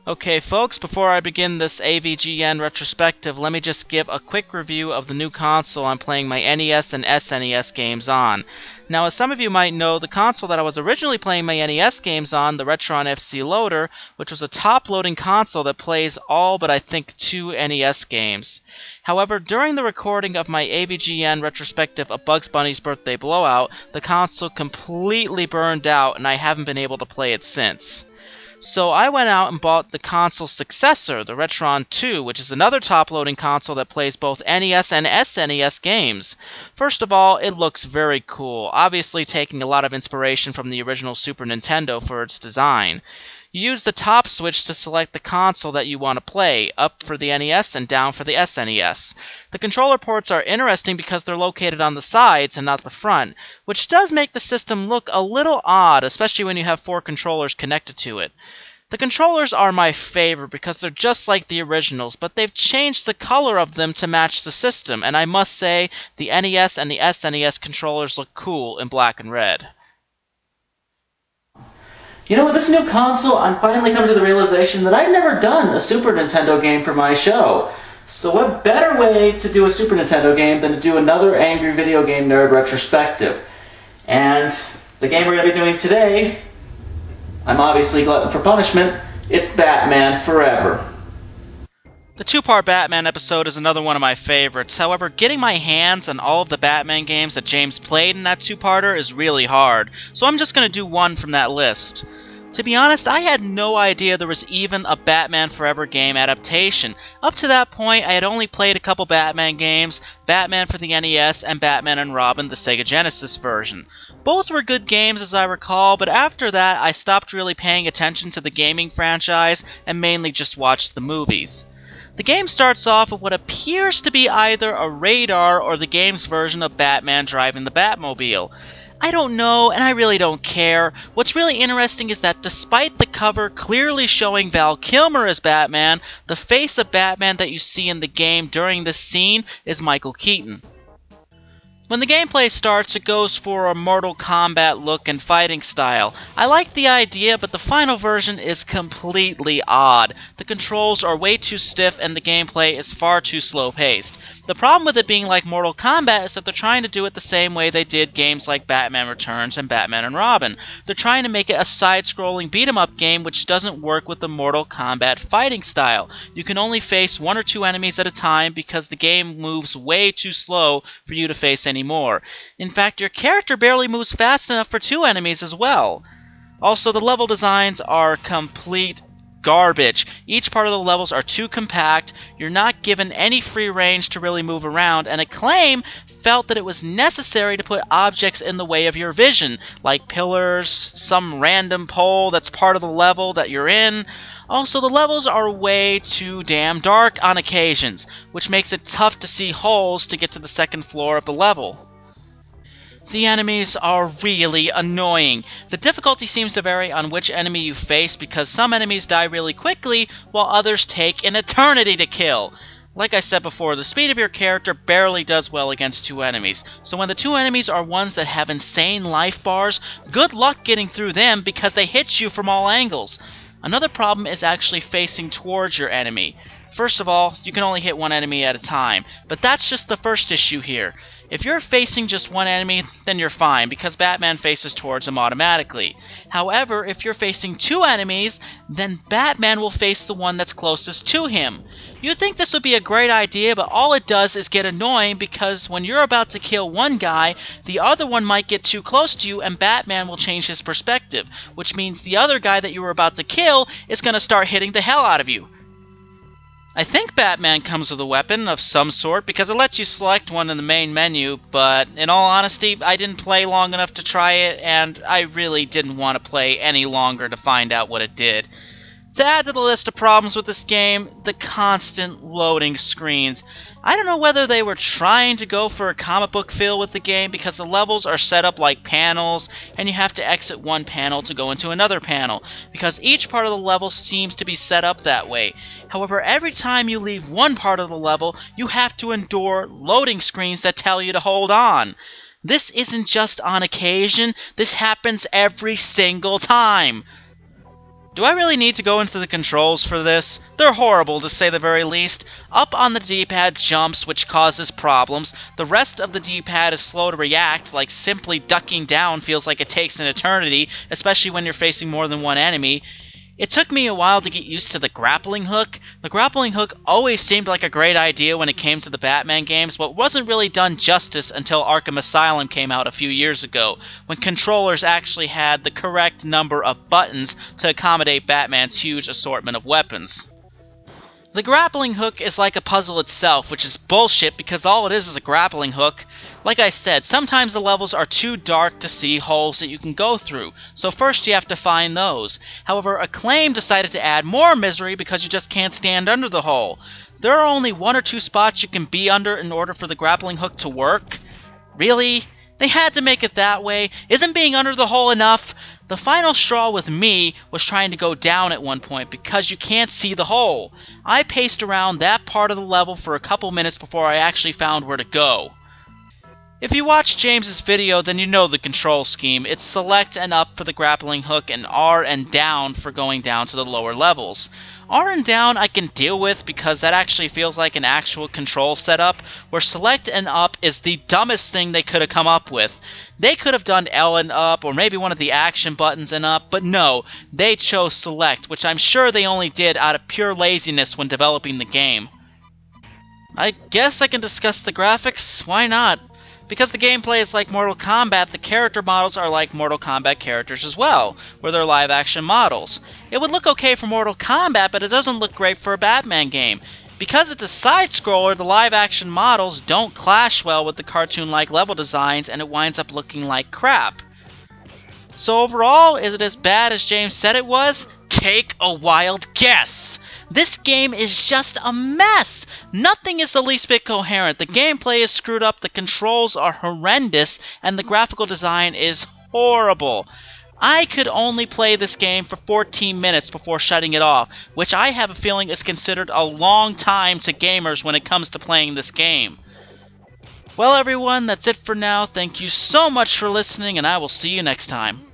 Okay folks, before I begin this AVGN retrospective, let me just give a quick review of the new console I'm playing my NES and SNES games on. Now, as some of you might know, the console that I was originally playing my NES games on, the Retron FC Loader, which was a top-loading console that plays all but I think 2 NES games. However, during the recording of my AVGN retrospective of Bugs Bunny's Birthday Blowout, the console completely burned out and I haven't been able to play it since. So I went out and bought the console's successor, the Retron 2, which is another top-loading console that plays both NES and SNES games. First of all, it looks very cool, obviously taking a lot of inspiration from the original Super Nintendo for its design. You use the top switch to select the console that you want to play, up for the NES and down for the SNES. The controller ports are interesting because they're located on the sides and not the front, which does make the system look a little odd, especially when you have 4 controllers connected to it. The controllers are my favorite because they're just like the originals, but they've changed the color of them to match the system, and I must say, the NES and the SNES controllers look cool in black and red. You know, with this new console, I'm finally coming to the realization that I've never done a Super Nintendo game for my show. So what better way to do a Super Nintendo game than to do another Angry Video Game Nerd retrospective? And the game we're going to be doing today, I'm obviously glutton for punishment, it's Batman Forever. The 2-part Batman episode is another one of my favorites. However, getting my hands on all of the Batman games that James played in that 2-parter is really hard, so I'm just going to do one from that list. To be honest, I had no idea there was even a Batman Forever game adaptation. Up to that point, I had only played a couple Batman games, Batman for the NES and Batman and Robin, the Sega Genesis version. Both were good games as I recall, but after that I stopped really paying attention to the gaming franchise and mainly just watched the movies. The game starts off with what appears to be either a radar or the game's version of Batman driving the Batmobile. I don't know, and I really don't care. What's really interesting is that despite the cover clearly showing Val Kilmer as Batman, the face of Batman that you see in the game during this scene is Michael Keaton. When the gameplay starts, it goes for a Mortal Kombat look and fighting style. I like the idea, but the final version is completely odd. The controls are way too stiff and the gameplay is far too slow-paced. The problem with it being like Mortal Kombat is that they're trying to do it the same way they did games like Batman Returns and Batman and Robin. They're trying to make it a side-scrolling beat-em-up game which doesn't work with the Mortal Kombat fighting style. You can only face 1 or 2 enemies at a time because the game moves way too slow for you to face any more. In fact, your character barely moves fast enough for 2 enemies as well. Also, the level designs are complete garbage. Each part of the levels are too compact, you're not given any free range to really move around, and Acclaim felt that it was necessary to put objects in the way of your vision, like pillars, some random pole that's part of the level that you're in. Also, the levels are way too damn dark on occasions, which makes it tough to see holes to get to the 2nd floor of the level. The enemies are really annoying. The difficulty seems to vary on which enemy you face because some enemies die really quickly while others take an eternity to kill. Like I said before, the speed of your character barely does well against 2 enemies, so when the 2 enemies are ones that have insane life bars, good luck getting through them because they hit you from all angles. Another problem is actually facing towards your enemy. First of all, you can only hit 1 enemy at a time, but that's just the first issue here. If you're facing just 1 enemy, then you're fine, because Batman faces towards him automatically. However, if you're facing 2 enemies, then Batman will face the one that's closest to him. You'd think this would be a great idea, but all it does is get annoying because when you're about to kill one guy, the other one might get too close to you and Batman will change his perspective, which means the other guy that you were about to kill is going to start hitting the hell out of you. I think Batman comes with a weapon of some sort because it lets you select one in the main menu, but in all honesty, I didn't play long enough to try it, and I really didn't want to play any longer to find out what it did. To add to the list of problems with this game, the constant loading screens. I don't know whether they were trying to go for a comic book feel with the game because the levels are set up like panels and you have to exit one panel to go into another panel because each part of the level seems to be set up that way. However, every time you leave one part of the level, you have to endure loading screens that tell you to hold on. This isn't just on occasion, this happens every single time. Do I really need to go into the controls for this? They're horrible, to say the very least. Up on the D-pad jumps, which causes problems. The rest of the D-pad is slow to react, like simply ducking down feels like it takes an eternity, especially when you're facing more than one enemy. It took me a while to get used to the grappling hook. The grappling hook always seemed like a great idea when it came to the Batman games, but wasn't really done justice until Arkham Asylum came out a few years ago, when controllers actually had the correct number of buttons to accommodate Batman's huge assortment of weapons. The grappling hook is like a puzzle itself, which is bullshit because all it is a grappling hook. Like I said, sometimes the levels are too dark to see holes that you can go through, so first you have to find those. However, Acclaim decided to add more misery because you just can't stand under the hole. There are only 1 or 2 spots you can be under in order for the grappling hook to work. Really? They had to make it that way? Isn't being under the hole enough? The final straw with me was trying to go down at one point because you can't see the hole. I paced around that part of the level for a couple minutes before I actually found where to go. If you watched James's video, then you know the control scheme. It's select and up for the grappling hook and R and down for going down to the lower levels. R and down I can deal with because that actually feels like an actual control setup, where select and up is the dumbest thing they could have come up with. They could have done L and up, or maybe one of the action buttons and up, but no, they chose select, which I'm sure they only did out of pure laziness when developing the game. I guess I can discuss the graphics, why not? Because the gameplay is like Mortal Kombat, the character models are like Mortal Kombat characters as well, where they're live-action models. It would look okay for Mortal Kombat, but it doesn't look great for a Batman game. Because it's a side-scroller, the live-action models don't clash well with the cartoon-like level designs, and it winds up looking like crap. So overall, is it as bad as James said it was? Take a wild guess! This game is just a mess! Nothing is the least bit coherent, the gameplay is screwed up, the controls are horrendous, and the graphical design is horrible. I could only play this game for 14 minutes before shutting it off, which I have a feeling is considered a long time to gamers when it comes to playing this game. Well everyone, that's it for now. Thank you so much for listening, and I will see you next time.